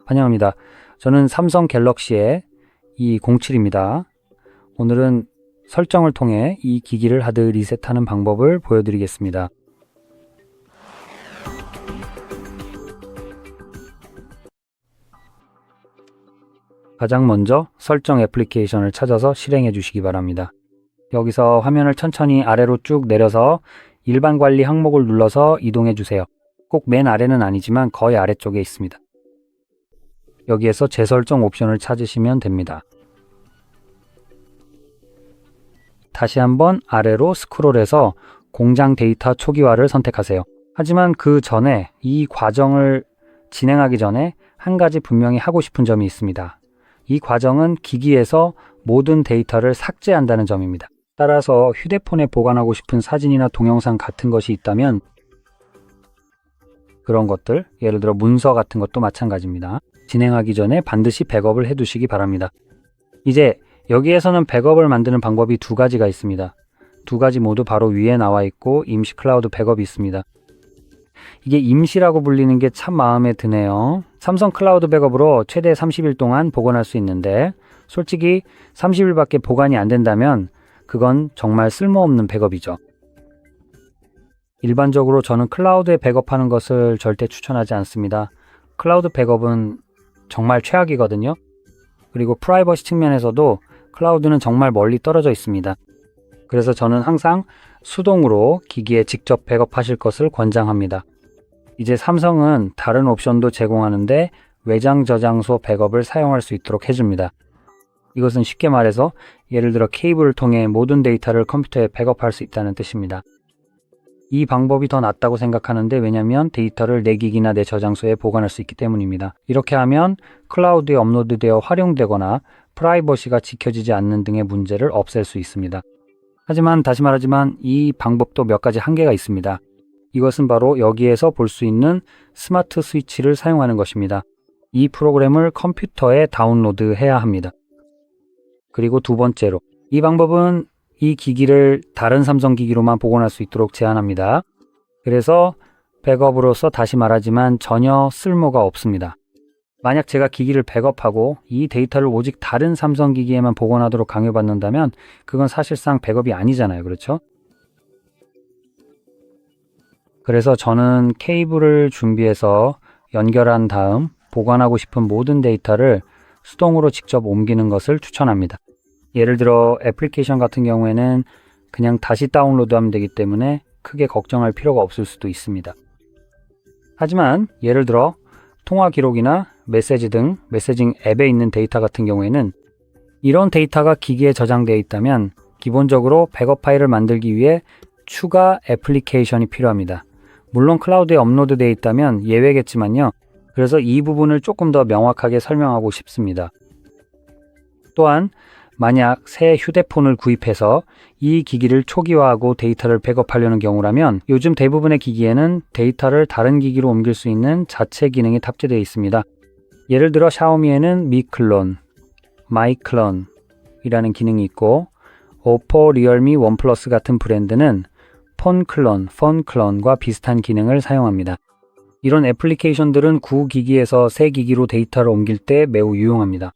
환영합니다. 저는 삼성 갤럭시의 이07입니다. 오늘은 설정을 통해 이 기기를 하드 리셋하는 방법을 보여드리겠습니다. 가장 먼저 설정 애플리케이션을 찾아서 실행해 주시기 바랍니다. 여기서 화면을 천천히 아래로 쭉 내려서 일반 관리 항목을 눌러서 이동해 주세요. 꼭 맨 아래는 아니지만 거의 아래쪽에 있습니다. 여기에서 재설정 옵션을 찾으시면 됩니다. 다시 한번 아래로 스크롤해서 공장 데이터 초기화를 선택하세요. 하지만 그 전에 이 과정을 진행하기 전에 한 가지 분명히 하고 싶은 점이 있습니다. 이 과정은 기기에서 모든 데이터를 삭제한다는 점입니다. 따라서 휴대폰에 보관하고 싶은 사진이나 동영상 같은 것이 있다면 그런 것들, 예를 들어 문서 같은 것도 마찬가지입니다. 진행하기 전에 반드시 백업을 해두시기 바랍니다. 이제 여기에서는 백업을 만드는 방법이 두 가지가 있습니다. 두 가지 모두 바로 위에 나와 있고 임시 클라우드 백업이 있습니다. 이게 임시라고 불리는 게 참 마음에 드네요. 삼성 클라우드 백업으로 최대 30일 동안 보관할 수 있는데 솔직히 30일밖에 보관이 안 된다면 그건 정말 쓸모없는 백업이죠. 일반적으로 저는 클라우드에 백업하는 것을 절대 추천하지 않습니다. 클라우드 백업은 정말 최악이거든요. 그리고 프라이버시 측면에서도 클라우드는 정말 멀리 떨어져 있습니다. 그래서 저는 항상 수동으로 기기에 직접 백업하실 것을 권장합니다. 이제 삼성은 다른 옵션도 제공하는데 외장 저장소 백업을 사용할 수 있도록 해줍니다. 이것은 쉽게 말해서 예를 들어 케이블을 통해 모든 데이터를 컴퓨터에 백업할 수 있다는 뜻입니다. 이 방법이 더 낫다고 생각하는데 왜냐하면 데이터를 내 기기나 내 저장소에 보관할 수 있기 때문입니다. 이렇게 하면 클라우드에 업로드되어 활용되거나 프라이버시가 지켜지지 않는 등의 문제를 없앨 수 있습니다. 하지만 다시 말하지만 이 방법도 몇 가지 한계가 있습니다. 이것은 바로 여기에서 볼 수 있는 스마트 스위치를 사용하는 것입니다. 이 프로그램을 컴퓨터에 다운로드해야 합니다. 그리고 두 번째로 이 방법은 이 기기를 다른 삼성 기기로만 복원할 수 있도록 제한합니다. 그래서 백업으로서 다시 말하지만 전혀 쓸모가 없습니다. 만약 제가 기기를 백업하고 이 데이터를 오직 다른 삼성 기기에만 복원하도록 강요받는다면 그건 사실상 백업이 아니잖아요. 그렇죠? 그래서 저는 케이블을 준비해서 연결한 다음 보관하고 싶은 모든 데이터를 수동으로 직접 옮기는 것을 추천합니다. 예를 들어 애플리케이션 같은 경우에는 그냥 다시 다운로드하면 되기 때문에 크게 걱정할 필요가 없을 수도 있습니다. 하지만 예를 들어 통화 기록이나 메시지 등 메시징 앱에 있는 데이터 같은 경우에는 이런 데이터가 기기에 저장되어 있다면 기본적으로 백업 파일을 만들기 위해 추가 애플리케이션이 필요합니다. 물론 클라우드에 업로드되어 있다면 예외겠지만요. 그래서 이 부분을 조금 더 명확하게 설명하고 싶습니다. 또한 만약 새 휴대폰을 구입해서 이 기기를 초기화하고 데이터를 백업하려는 경우라면 요즘 대부분의 기기에는 데이터를 다른 기기로 옮길 수 있는 자체 기능이 탑재되어 있습니다. 예를 들어 샤오미에는 미클론, 마이클론이라는 기능이 있고 오포, 리얼미, 원플러스 같은 브랜드는 폰클론과 비슷한 기능을 사용합니다. 이런 애플리케이션들은 구기기에서 새 기기로 데이터를 옮길 때 매우 유용합니다.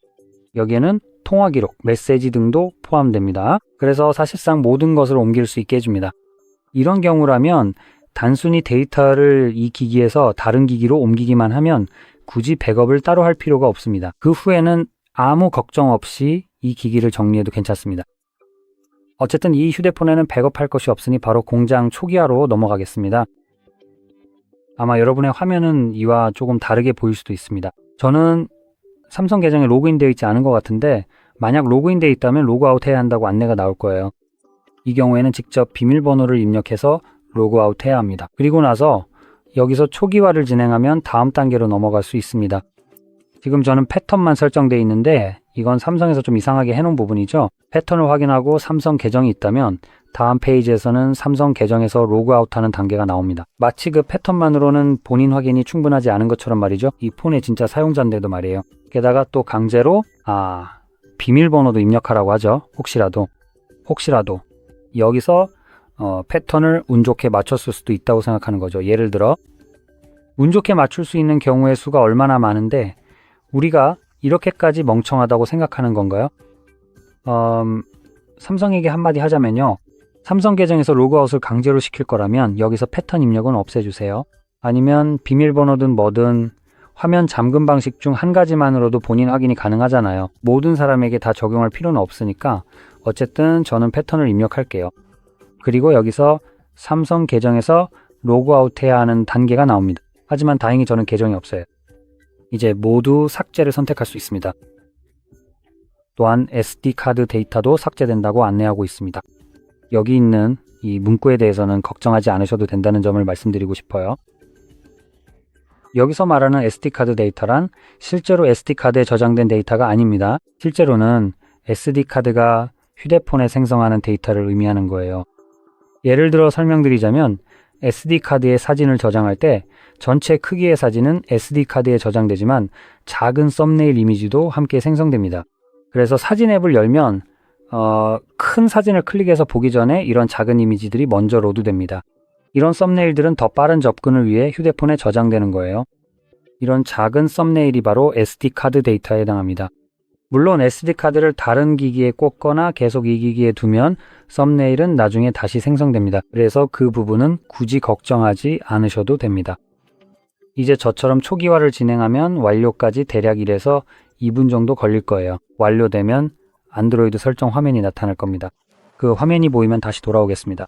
여기에는 통화 기록, 메시지 등도 포함됩니다. 그래서 사실상 모든 것을 옮길 수 있게 해줍니다. 이런 경우라면 단순히 데이터를 이 기기에서 다른 기기로 옮기기만 하면 굳이 백업을 따로 할 필요가 없습니다. 그 후에는 아무 걱정 없이 이 기기를 정리해도 괜찮습니다. 어쨌든 이 휴대폰에는 백업할 것이 없으니 바로 공장 초기화로 넘어가겠습니다. 아마 여러분의 화면은 이와 조금 다르게 보일 수도 있습니다. 저는 삼성 계정에 로그인되어 있지 않은 것 같은데 만약 로그인되어 있다면 로그아웃 해야 한다고 안내가 나올 거예요. 이 경우에는 직접 비밀번호를 입력해서 로그아웃 해야 합니다. 그리고 나서 여기서 초기화를 진행하면 다음 단계로 넘어갈 수 있습니다. 지금 저는 패턴만 설정되어 있는데 이건 삼성에서 좀 이상하게 해놓은 부분이죠. 패턴을 확인하고 삼성 계정이 있다면 다음 페이지에서는 삼성 계정에서 로그아웃하는 단계가 나옵니다. 마치 그 패턴만으로는 본인 확인이 충분하지 않은 것처럼 말이죠. 이 폰의 진짜 사용자인데도 말이에요. 게다가 또 강제로 비밀번호도 입력하라고 하죠. 혹시라도 여기서 패턴을 운 좋게 맞췄을 수도 있다고 생각하는 거죠. 예를 들어 운 좋게 맞출 수 있는 경우의 수가 얼마나 많은데 우리가 이렇게까지 멍청하다고 생각하는 건가요? 삼성에게 한마디 하자면요. 삼성 계정에서 로그아웃을 강제로 시킬 거라면 여기서 패턴 입력은 없애주세요. 아니면 비밀번호든 뭐든 화면 잠금 방식 중 한 가지만으로도 본인 확인이 가능하잖아요. 모든 사람에게 다 적용할 필요는 없으니까 어쨌든 저는 패턴을 입력할게요. 그리고 여기서 삼성 계정에서 로그아웃 해야 하는 단계가 나옵니다. 하지만 다행히 저는 계정이 없어요. 이제 모두 삭제를 선택할 수 있습니다. 또한 SD카드 데이터도 삭제된다고 안내하고 있습니다. 여기 있는 이 문구에 대해서는 걱정하지 않으셔도 된다는 점을 말씀드리고 싶어요. 여기서 말하는 SD카드 데이터란 실제로 SD카드에 저장된 데이터가 아닙니다. 실제로는 SD카드가 휴대폰에 생성하는 데이터를 의미하는 거예요. 예를 들어 설명드리자면 SD카드에 사진을 저장할 때 전체 크기의 사진은 SD카드에 저장되지만 작은 썸네일 이미지도 함께 생성됩니다. 그래서 사진 앱을 열면 큰 사진을 클릭해서 보기 전에 이런 작은 이미지들이 먼저 로드됩니다. 이런 썸네일들은 더 빠른 접근을 위해 휴대폰에 저장되는 거예요. 이런 작은 썸네일이 바로 SD카드 데이터에 해당합니다. 물론 SD카드를 다른 기기에 꽂거나 계속 이 기기에 두면 썸네일은 나중에 다시 생성됩니다. 그래서 그 부분은 굳이 걱정하지 않으셔도 됩니다. 이제 저처럼 초기화를 진행하면 완료까지 대략 1에서 2분 정도 걸릴 거예요. 완료되면 안드로이드 설정 화면이 나타날 겁니다. 그 화면이 보이면 다시 돌아오겠습니다.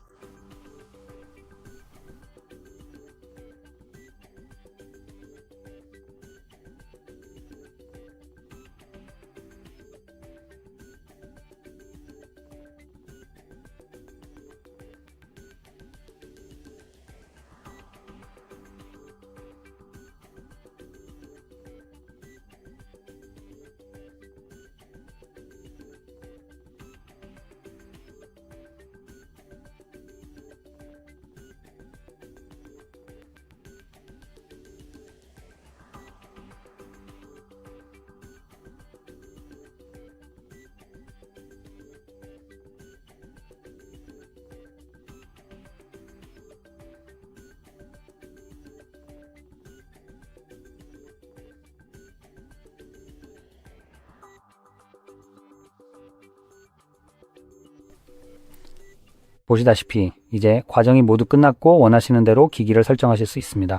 보시다시피 이제 과정이 모두 끝났고 원하시는 대로 기기를 설정하실 수 있습니다.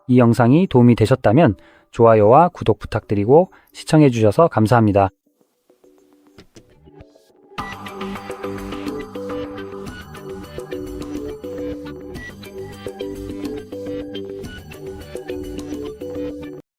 이 영상이 도움이 되셨다면 좋아요와 구독 부탁드리고 시청해 주셔서 감사합니다.